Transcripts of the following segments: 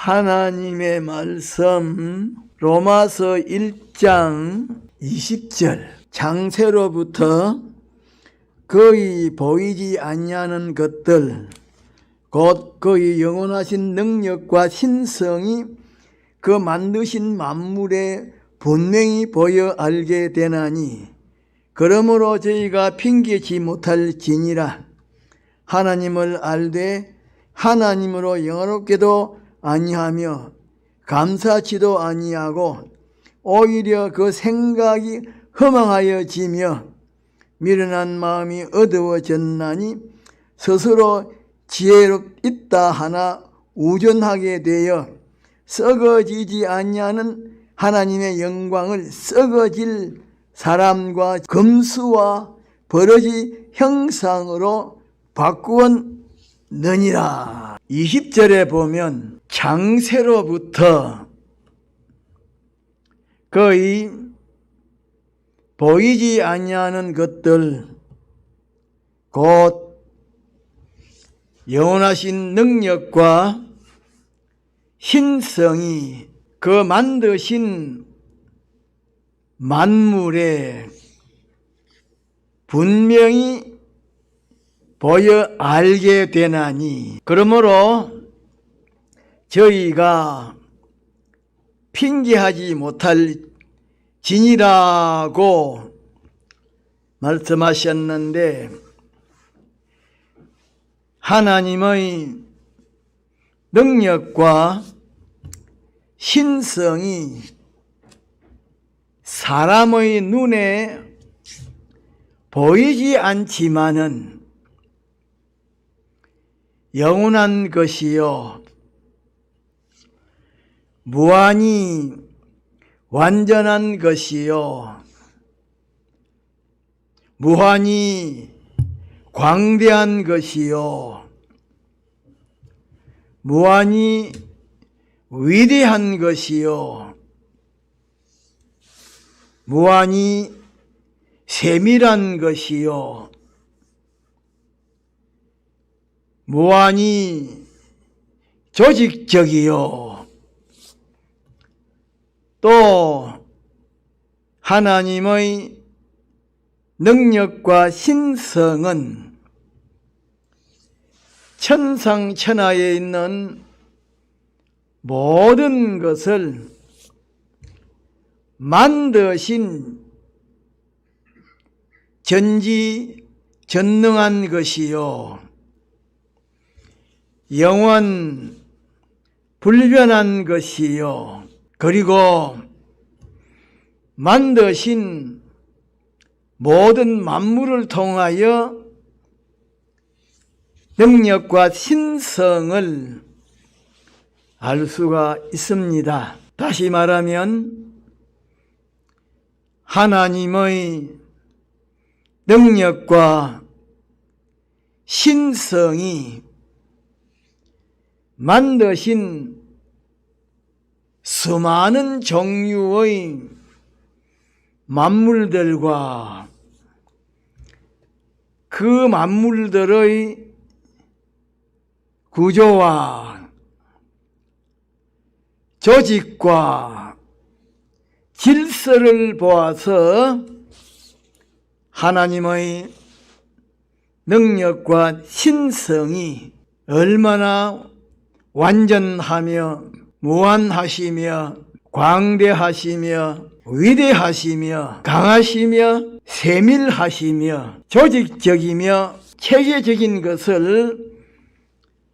하나님의 말씀 로마서 1장 20절 장세로부터 거의 보이지 아니하는 것들 곧 그의 영원하신 능력과 신성이 그 만드신 만물에 분명히 보여 알게 되나니 그러므로 저희가 핑계치 못할지니라. 하나님을 알되 하나님으로 영화롭게도 아니하며 감사치도 아니하고 오히려 그 생각이 허망하여지며 미련한 마음이 어두워졌나니 스스로 지혜롭다 하나 우존하게 되어 썩어지지 아니하는 하나님의 영광을 썩어질 사람과 금수와 버러지 형상으로 바꾸었느니라. 20절에 보면 장세로부터 거의 보이지 아니하는 것들 곧 영원하신 능력과 신성이 그 만드신 만물에 분명히 보여 알게 되나니 그러므로 저희가 핑계하지 못할 진이라고 말씀하셨는데 하나님의 능력과 신성이 사람의 눈에 보이지 않지만은 영원한 것이요 무한히 완전한 것이요 무한히 광대한 것이요 무한히 위대한 것이요 무한히 세밀한 것이요 무한히 조직적이요 또 하나님의 능력과 신성은 천상천하에 있는 모든 것을 만드신 전지전능한 것이요 영원 불변한 것이요 그리고 만드신 모든 만물을 통하여 능력과 신성을 알 수가 있습니다. 다시 말하면 하나님의 능력과 신성이 만드신 수많은 종류의 만물들과 그 만물들의 구조와 조직과 질서를 보아서 하나님의 능력과 신성이 얼마나 완전하며 무한하시며 광대하시며 위대하시며 강하시며 세밀하시며 조직적이며 체계적인 것을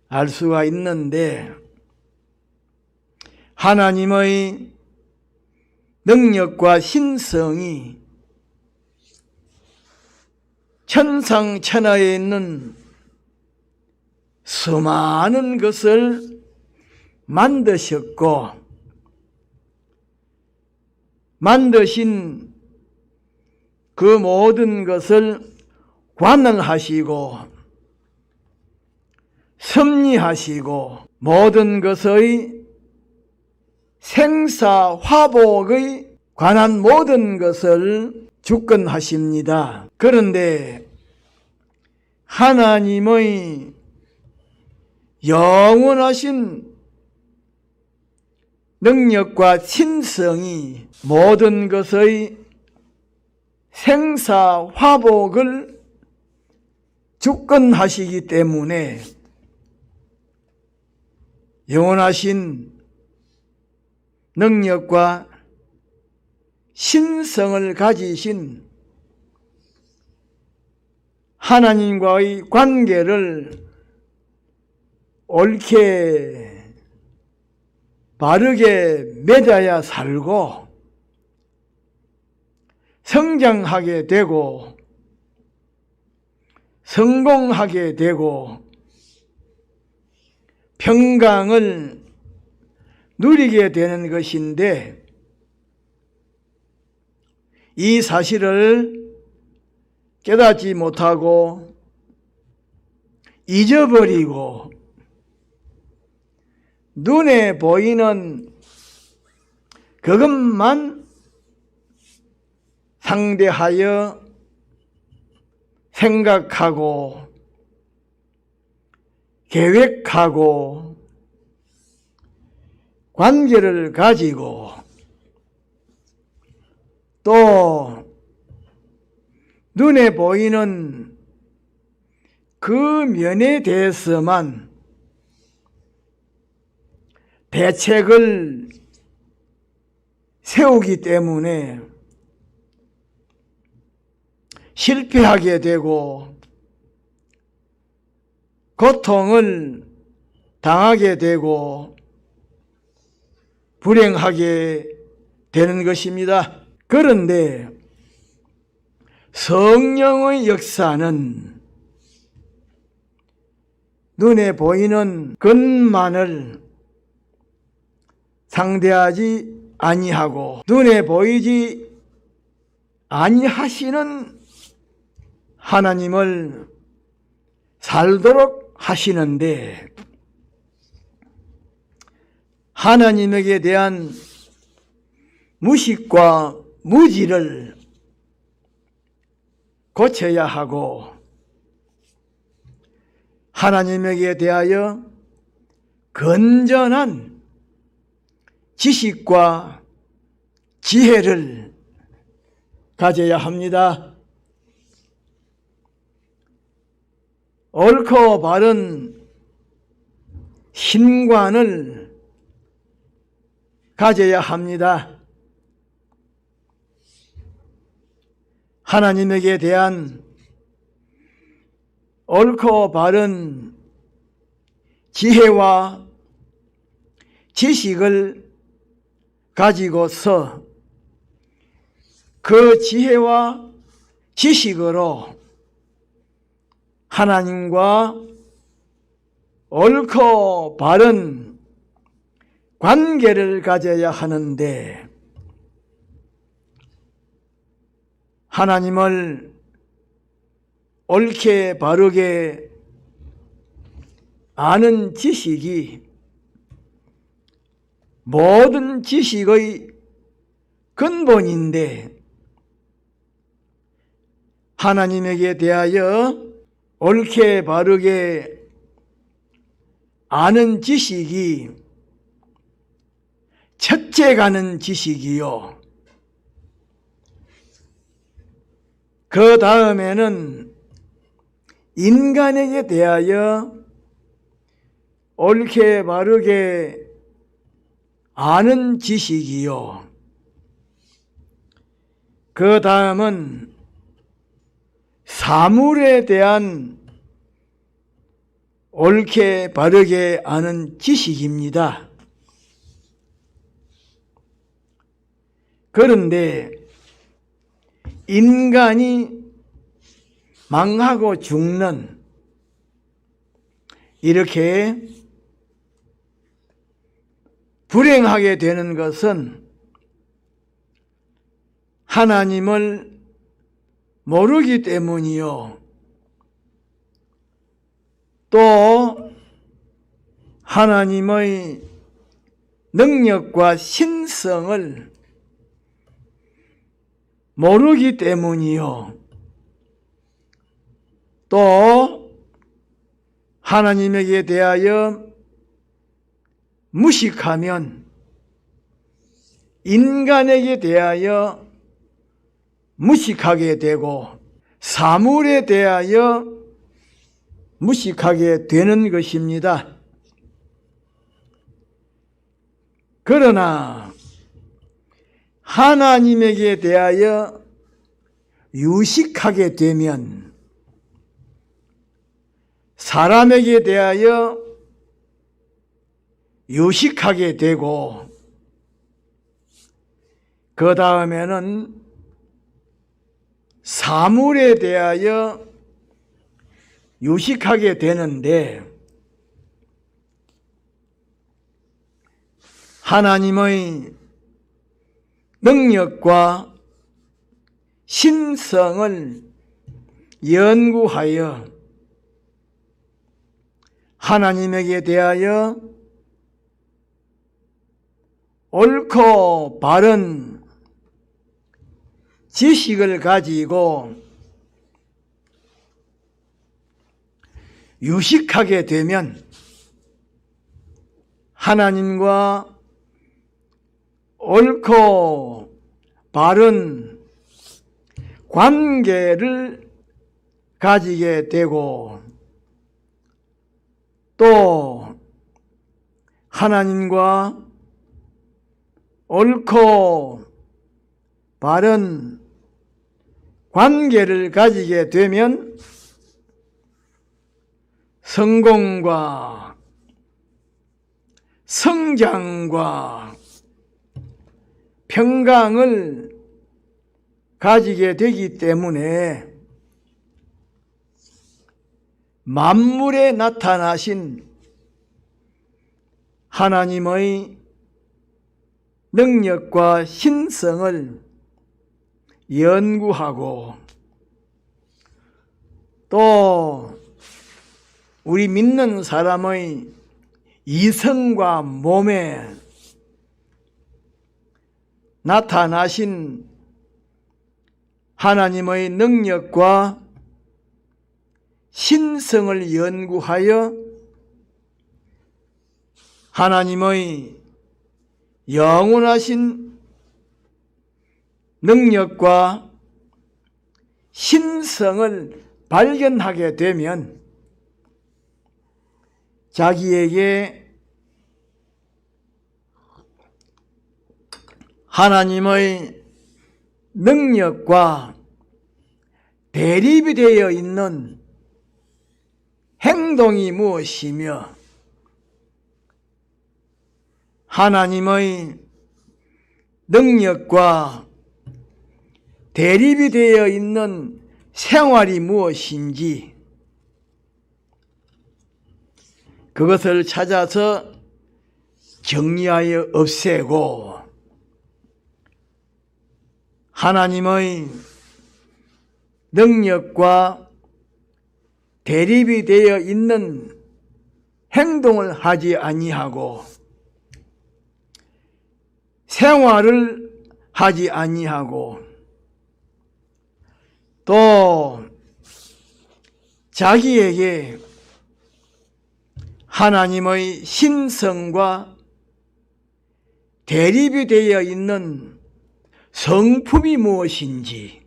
알 수가 있는데 하나님의 능력과 신성이 천상천하에 있는 수많은 것을 만드셨고 만드신 그 모든 것을 관할하시고 섭리하시고 모든 것의 생사화복의 관한 모든 것을 주권하십니다. 그런데 하나님의 영원하신 능력과 신성이 모든 것의 생사화복을 주권하시기 때문에 영원하신 능력과 신성을 가지신 하나님과의 관계를 옳게 바르게 맺어야 살고 성장하게 되고 성공하게 되고 평강을 누리게 되는 것인데, 이 사실을 깨닫지 못하고 잊어버리고 눈에 보이는 그것만 상대하여 생각하고 계획하고 관계를 가지고 또 눈에 보이는 그 면에 대해서만 대책을 세우기 때문에 실패하게 되고 고통을 당하게 되고 불행하게 되는 것입니다. 그런데 성령의 역사는 눈에 보이는 것만을 상대하지 아니하고 눈에 보이지 아니하시는 하나님을 살도록 하시는데, 하나님에게 대한 무식과 무지를 고쳐야 하고 하나님에게 대하여 건전한 지식과 지혜를 가져야 합니다. 옳고 바른 신관을 가져야 합니다. 하나님에게 대한 옳고 바른 지혜와 지식을 가지고서 그 지혜와 지식으로 하나님과 옳고 바른 관계를 가져야 하는데, 하나님을 옳게 바르게 아는 지식이 모든 지식의 근본인데, 하나님에게 대하여 옳게 바르게 아는 지식이 첫째 가는 지식이요, 그 다음에는 인간에게 대하여 옳게 바르게 아는 지식이요, 그 다음은 사물에 대한 옳게 바르게 아는 지식입니다. 그런데 인간이 망하고 죽는, 이렇게 불행하게 되는 것은 하나님을 모르기 때문이요, 또 하나님의 능력과 신성을 모르기 때문이요, 또 하나님에게 대하여 무식하면 인간에게 대하여 무식하게 되고 사물에 대하여 무식하게 되는 것입니다. 그러나 하나님에게 대하여 유식하게 되면 사람에게 대하여 유식하게 되고 그 다음에는 사물에 대하여 유식하게 되는데 하나님의 능력과 신성을 연구하여 하나님에게 대하여 옳고 바른 지식을 가지고 유식하게 되면 하나님과 옳고 바른 관계를 가지게 되고 또 하나님과 옳고 바른 관계를 가지게 되면 성공과 성장과 평강을 가지게 되기 때문에 만물에 나타나신 하나님의 능력과 신성을 연구하고 또 우리 믿는 사람의 이성과 몸에 나타나신 하나님의 능력과 신성을 연구하여 하나님의 영원하신 능력과 신성을 발견하게 되면 자기에게 하나님의 능력과 대립이 되어 있는 행동이 무엇이며 하나님의 능력과 대립이 되어 있는 생활이 무엇인지 그것을 찾아서 정리하여 없애고 하나님의 능력과 대립이 되어 있는 행동을 하지 아니하고 생활을 하지 아니하고 또 자기에게 하나님의 신성과 대립이 되어 있는 성품이 무엇인지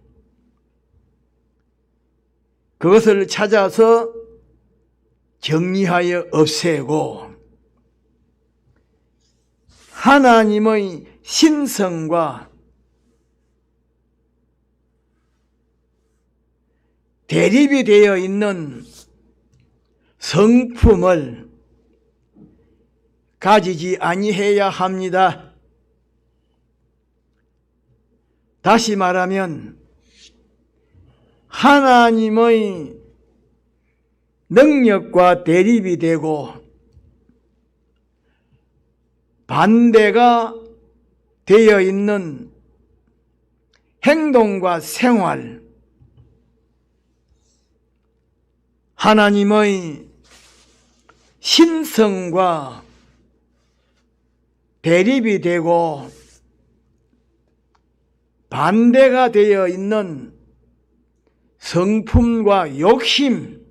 그것을 찾아서 정리하여 없애고 하나님의 신성과 대립이 되어 있는 성품을 가지지 아니해야 합니다. 다시 말하면 하나님의 능력과 대립이 되고 반대가 되어 있는 행동과 생활, 하나님의 신성과 대립이 되고 반대가 되어 있는 성품과 욕심,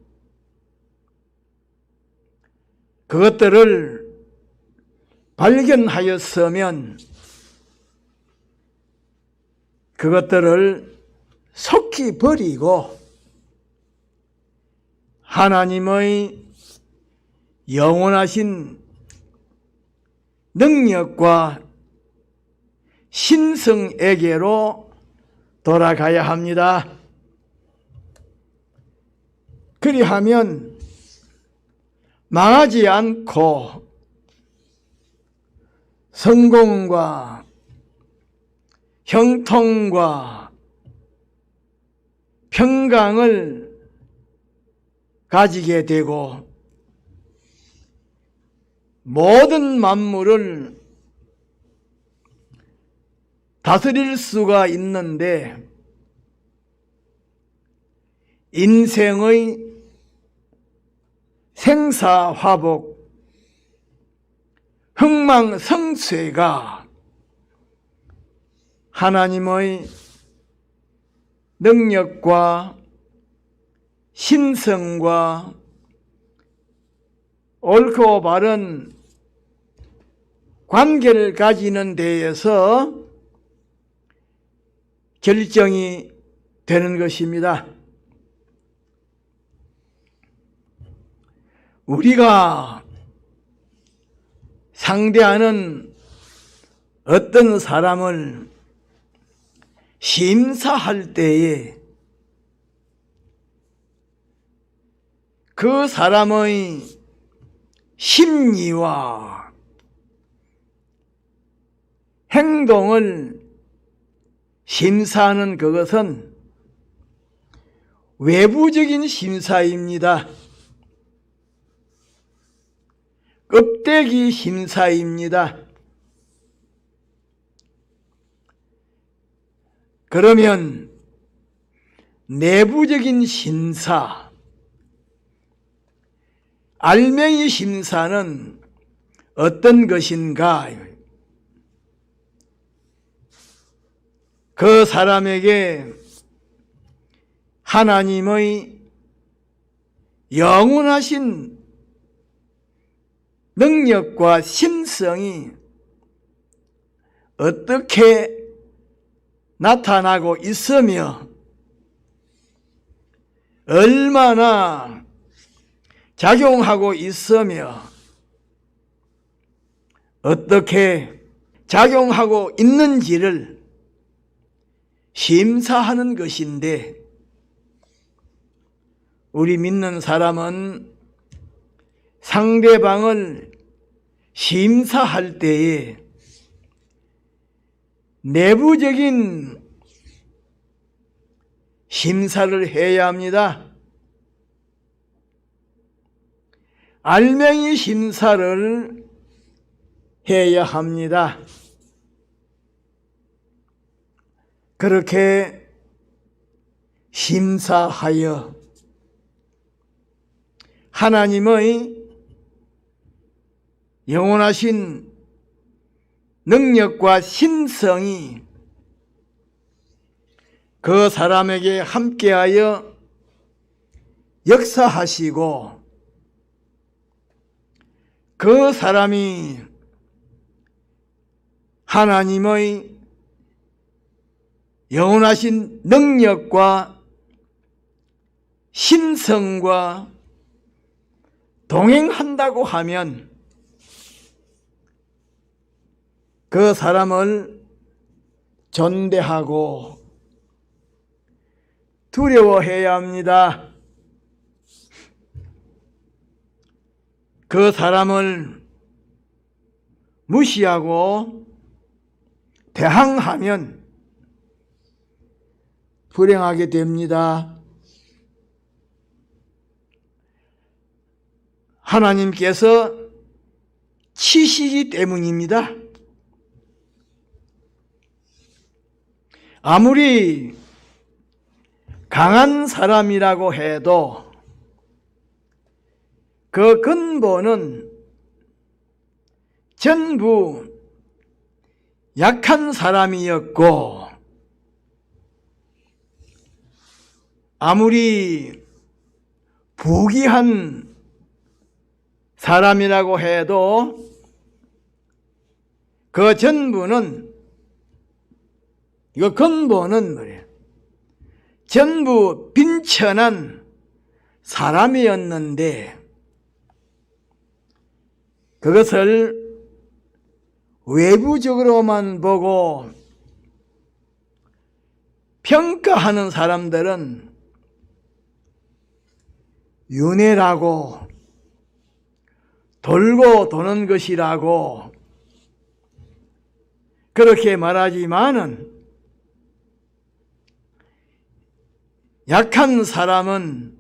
그것들을 발견하였으면 그것들을 속히 버리고 하나님의 영원하신 능력과 신성에게로 돌아가야 합니다. 그리하면 망하지 않고 성공과 형통과 평강을 가지게 되고 모든 만물을 다스릴 수가 있는데 인생의 생사화복, 흥망성쇠가 하나님의 능력과 신성과 옳고 바른 관계를 가지는 데에서 결정이 되는 것입니다. 우리가 상대하는 어떤 사람을 심사할 때에 그 사람의 심리와 행동을 심사하는 그것은 외부적인 심사입니다. 껍데기 심사입니다. 그러면 내부적인 심사, 알맹이 심사는 어떤 것인가? 그 사람에게 하나님의 영원하신 능력과 신성이 어떻게 나타나고 있으며 얼마나 작용하고 있으며 어떻게 작용하고 있는지를 심사하는 것인데 우리 믿는 사람은 상대방을 심사할 때에 내부적인 심사를 해야 합니다. 알맹이 심사를 해야 합니다. 그렇게 심사하여 하나님의 영원하신 능력과 신성이 그 사람에게 함께하여 역사하시고 그 사람이 하나님의 영원하신 능력과 신성과 동행한다고 하면 그 사람을 존대하고 두려워해야 합니다. 그 사람을 무시하고 대항하면 불행하게 됩니다. 하나님께서 치시기 때문입니다. 아무리 강한 사람이라고 해도 그 근본은 전부 약한 사람이었고 아무리 부귀한 사람이라고 해도 그 전부는 이거 근본은 뭐예요? 전부 빈천한 사람이었는데 그것을 외부적으로만 보고 평가하는 사람들은 윤회라고, 돌고 도는 것이라고 그렇게 말하지만은 약한 사람은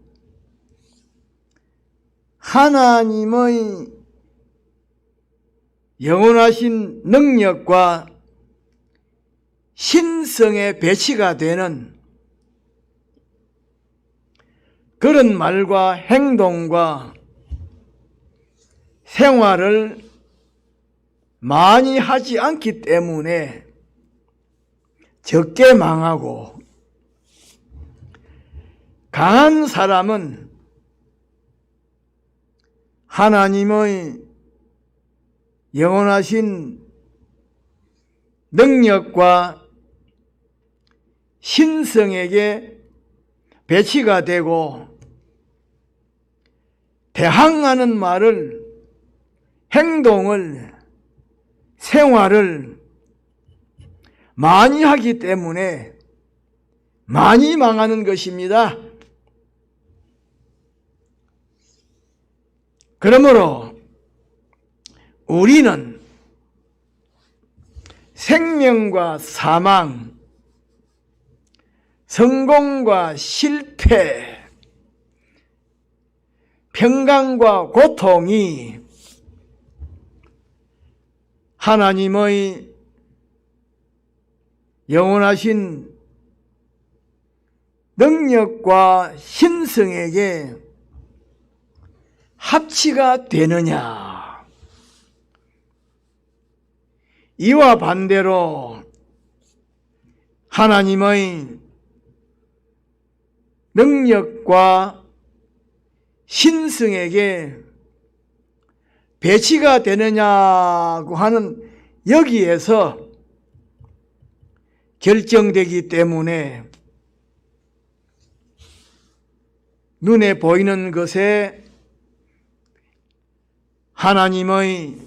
하나님의 영원하신 능력과 신성에 배치가 되는 그런 말과 행동과 생활을 많이 하지 않기 때문에 적게 망하고, 강한 사람은 하나님의 영원하신 능력과 신성에게 배치가 되고 대항하는 말을, 행동을, 생활을 많이 하기 때문에 많이 망하는 것입니다. 그러므로 우리는 생명과 사망, 성공과 실패, 평강과 고통이 하나님의 영원하신 능력과 신성에게 합치가 되느냐? 이와 반대로 하나님의 능력과 신성에게 배치가 되느냐고 하는 여기에서 결정되기 때문에 눈에 보이는 것에 하나님의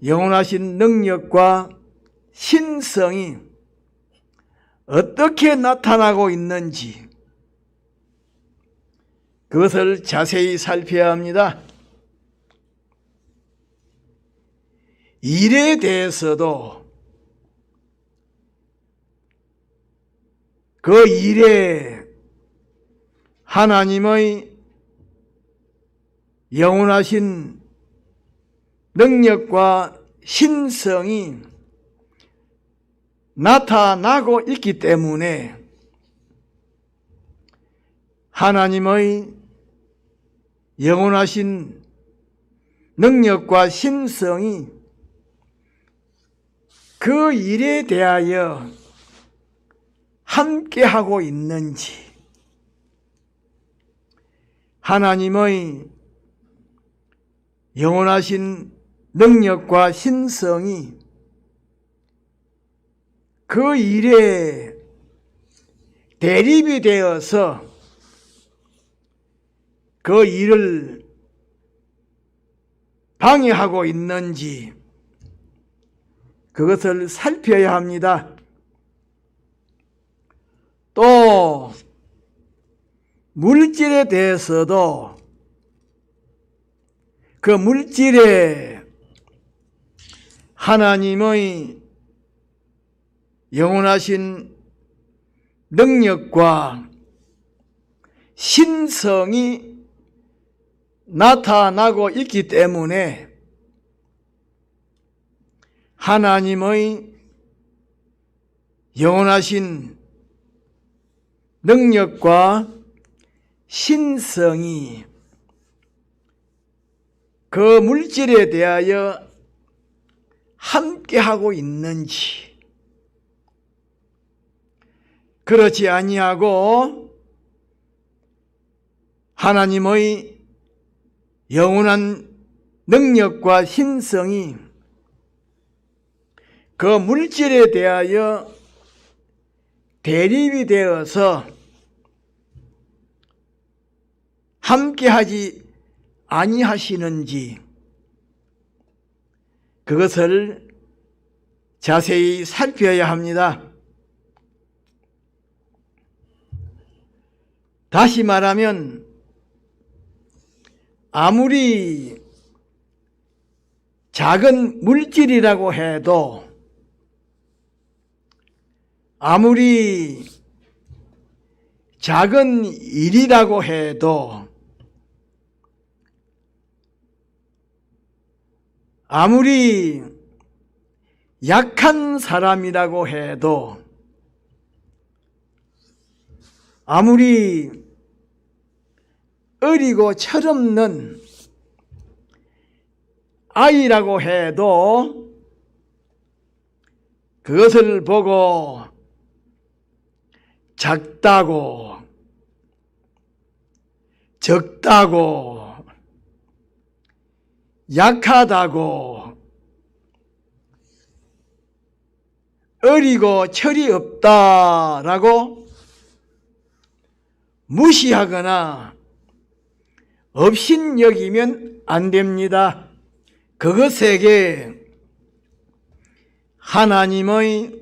영원하신 능력과 신성이 어떻게 나타나고 있는지 그것을 자세히 살펴야 합니다. 일에 대해서도 그 일에 하나님의 영원하신 능력과 신성이 나타나고 있기 때문에 하나님의 영원하신 능력과 신성이 그 일에 대하여 함께하고 있는지, 하나님의 영원하신 능력과 신성이 그 일에 대립이 되어서 그 일을 방해하고 있는지 그것을 살펴야 합니다. 또 물질에 대해서도 그 물질에 하나님의 영원하신 능력과 신성이 나타나고 있기 때문에 하나님의 영원하신 능력과 신성이 그 물질에 대하여 함께하고 있는지, 그렇지 아니하고 하나님의 영원한 능력과 신성이 그 물질에 대하여 대립이 되어서 함께하지 아니하시는지 그것을 자세히 살펴야 합니다. 다시 말하면 아무리 작은 물질이라고 해도, 아무리 작은 일이라고 해도, 아무리 약한 사람이라고 해도, 아무리 어리고 철없는 아이라고 해도 그것을 보고 작다고, 적다고, 약하다고, 어리고 철이 없다라고 무시하거나 업신여기면 안 됩니다. 그것에게 하나님의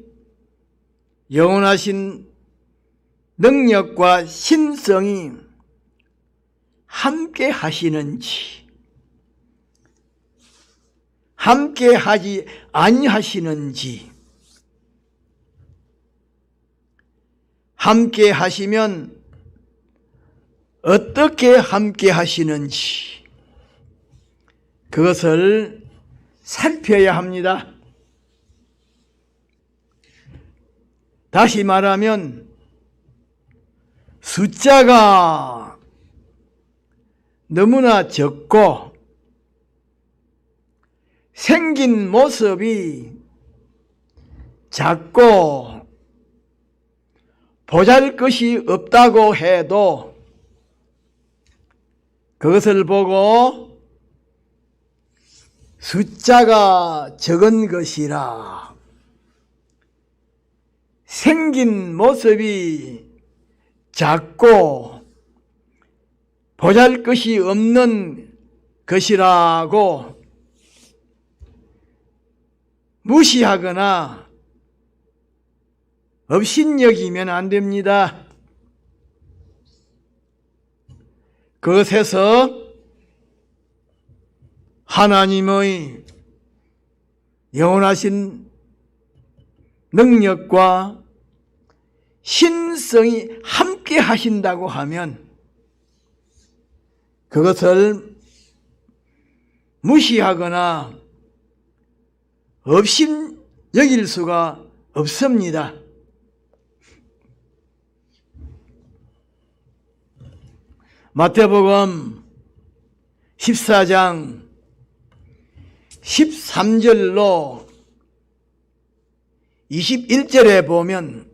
영원하신 능력과 신성이 함께 하시는지, 함께 하지 아니하시는지, 함께 하시면 어떻게 함께 하시는지 그것을 살펴야 합니다. 다시 말하면 숫자가 너무나 적고 생긴 모습이 작고 보잘것이 없다고 해도 그것을 보고 숫자가 적은 것이라, 생긴 모습이 작고 보잘것이 없는 것이라고 무시하거나 업신여기면 안 됩니다. 그것에서 하나님의 영원하신 능력과 신성이 함께 하신다고 하면 그것을 무시하거나 업신여길 수가 없습니다. 마태복음 14장 13절로 21절에 보면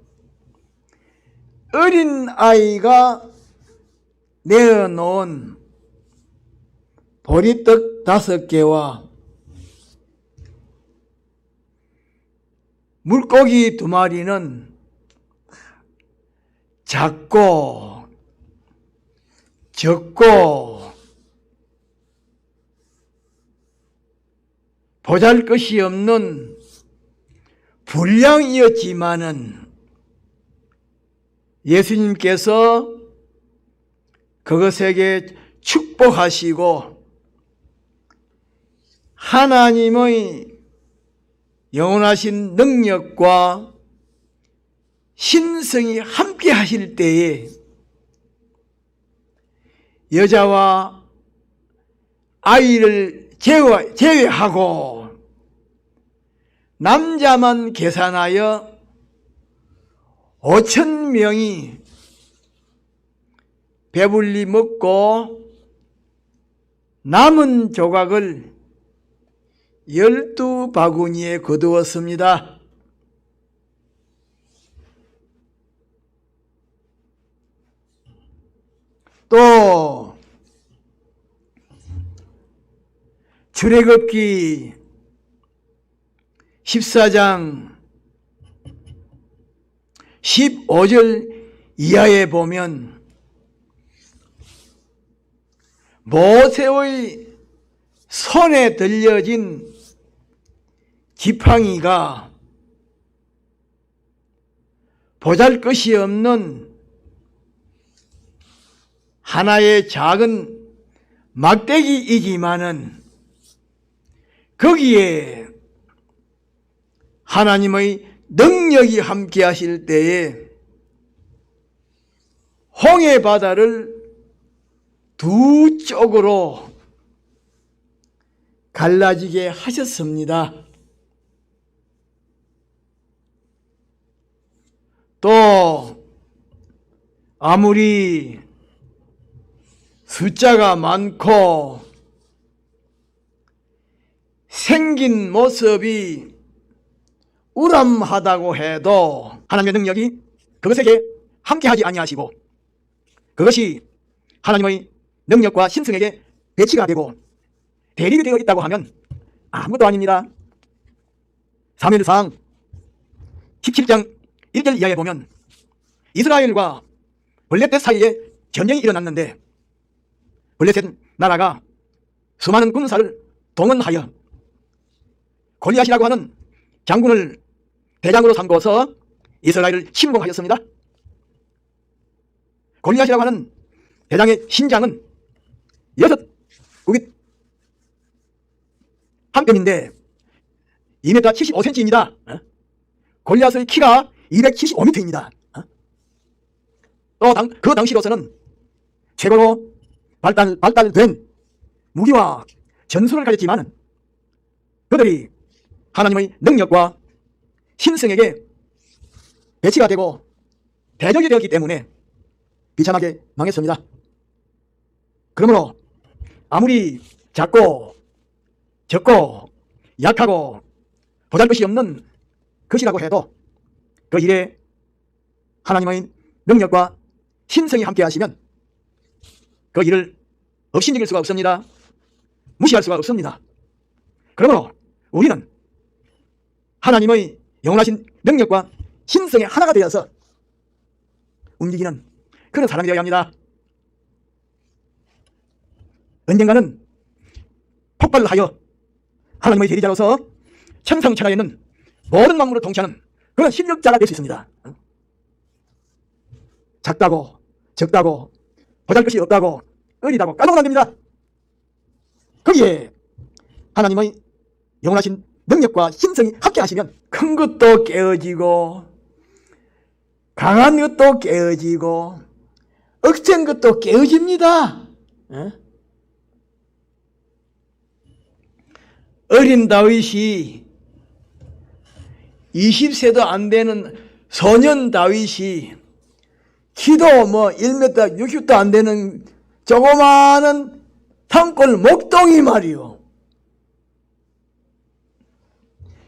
어린 아이가 내어놓은 보리떡 5개와 물고기 2마리는 작고 적고 보잘것이 없는 분량이었지만은 예수님께서 그것에게 축복하시고 하나님의 영원하신 능력과 신성이 함께 하실 때에 여자와 아이를 제외하고 남자만 계산하여 5,000명이 배불리 먹고 남은 조각을 12바구니에 거두었습니다. 또 출애굽기 14장 15절 이하에 보면 모세의 손에 들려진 지팡이가 보잘것이 없는 하나의 작은 막대기이지만은 거기에 하나님의 능력이 함께 하실 때에 홍해 바다를 두 쪽으로 갈라지게 하셨습니다. 또 아무리 숫자가 많고 생긴 모습이 우람하다고 해도 하나님의 능력이 그것에게 함께하지 아니하시고 그것이 하나님의 능력과 신성에게 배치가 되고 대립이 되어 있다고 하면 아무것도 아닙니다. 사무엘상 17장 1절 이하에 보면 이스라엘과 블레셋 사이에 전쟁이 일어났는데 블레셋 나라가 수많은 군사를 동원하여 골리앗이라고 하는 장군을 대장으로 삼고서 이스라엘을 침공하였습니다. 골리앗이라고 하는 대장의 신장은 6구빗 한 뼘인데 2m 75cm입니다. 골리앗의 키가 275m입니다. 또 그 당시로서는 최고로 발달된 무기와 전술을 가졌지만 그들이 하나님의 능력과 신성에게 배치가 되고 대적이 되었기 때문에 비참하게 망했습니다. 그러므로 아무리 작고 적고 약하고 보잘것이 없는 것이라고 해도 그 일에 하나님의 능력과 신성이 함께 하시면 그 일을 업신여길 수가 없습니다. 무시할 수가 없습니다. 그러므로 우리는 하나님의 영원하신 능력과 신성의 하나가 되어서 움직이는 그런 사람이 되어야 합니다. 언젠가는 폭발을 하여 하나님의 대리자로서 천상천하에 있는 모든 만물을 통치하는 그런 실력자가 될 수 있습니다. 작다고 적다고 보잘것이 없다고 어리다고 까놓으면 안 됩니다. 거기에 하나님의 영원하신 능력과 신성이 함께 하시면 큰 것도 깨어지고 강한 것도 깨어지고 억센 것도 깨어집니다. 어린 다윗이 20세도 안 되는 소년 다윗이 키도 1m 60도 안 되는 조그마한 산골 목동이 말이요.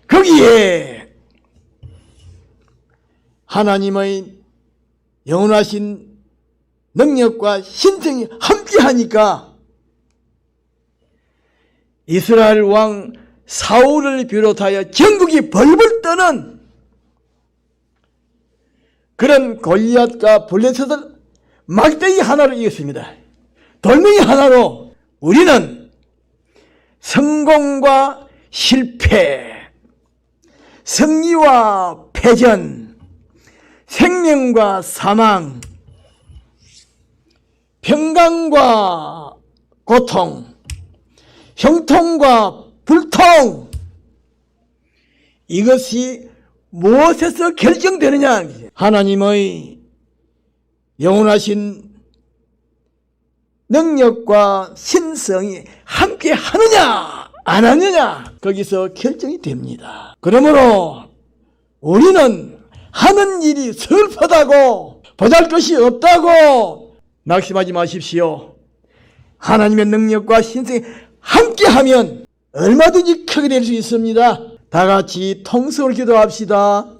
거기에 하나님의 영원하신 능력과 신성이 함께하니까 이스라엘 왕 사울을 비롯하여 전국이 벌벌 떠는 그런 골리앗과 블레셋을 막대기 하나로 이겼습니다. 돌멩이 하나로 우리는 성공과 실패, 승리와 패전, 생명과 사망, 평강과 고통, 형통과 불통, 이것이 무엇에서 결정되느냐? 하나님의 영원하신 능력과 신성이 함께 하느냐 안 하느냐 거기서 결정이 됩니다. 그러므로 우리는 하는 일이 슬프다고 보잘것이 없다고 낙심하지 마십시오. 하나님의 능력과 신성이 함께하면 얼마든지 크게 될 수 있습니다. 다 같이 통성을 기도합시다.